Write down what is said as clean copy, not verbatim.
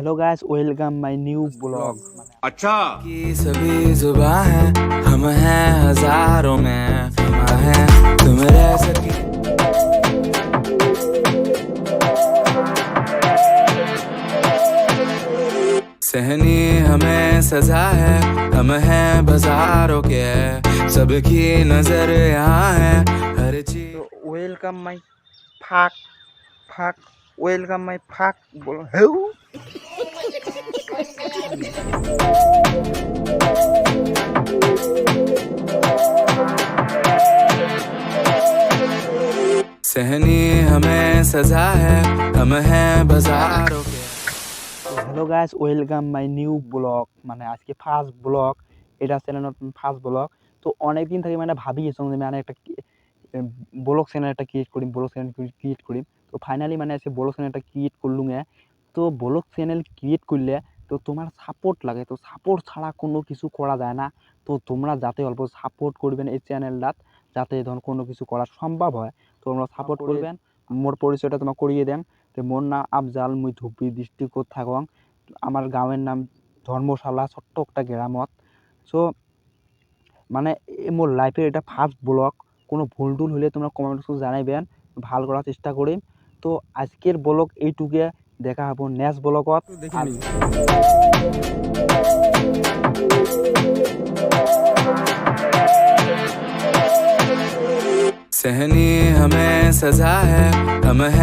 Hello guys, welcome my new blog. अच्छा की सभी जुबा है, हम हैं हजारों में, हम हैं तुम रह सकी। सहनी हमें सजा है, हम हैं बाजारों के, सबकी नजर यहाँ है हर चीज। तो वेलकम माय फाक फाक वेलकम माय फाक बोलो हेउ। सहनी हमें सजा है, हम हैं बाजारों के। Hello guys, welcome my new blog. মানে আজকে ফার্স্ট ব্লগ, এটা চ্যানেল ফার্স্ট ব্লগ। তো অনেক দিন থেকে ভাবিয়েছিলাম যে একটা ব্লগ চ্যানেল একটা ক্রিয়েট করি। তো ফাইনালি আজকে ব্লগ চ্যানেলটা ক্রিয়েট করলুম। তো ব্লগ চ্যানেল ক্রিয়েট করলে তো তোমার সাপোর্ট লাগে, তো সাপোর্ট ছাড়া কোনো কিছু করা যায় না। তো তোমরা যাতে অল্প সাপোর্ট করবেন এই চ্যানেলটা, যাতে ধরুন কোনো কিছু করা সম্ভব হয়। তো তোমরা সাপোর্ট করবেন। মোর পরিচয়টা তোমার করিয়ে দেন। তো মোর নাম আফজাল, মুই ধুবড়ী ডিস্ট্রিক্টত থাকং। আমার গাঁৱের নাম ধর্মশালা, ছোট্ট একটা গ্রামত। সো মোর লাইফের এটা ফার্স্ট ব্লগ। কোনো ভুল টুল হলে তোমরা কমেন্ট বক্সে জানাইবেন, ভাল করার চেষ্টা করিম। তো আজকের ব্লগ এইটুকুয়ে, দেখা হবো নেক্সট ব্লগত। सहनी हमें सजा है, हम हैं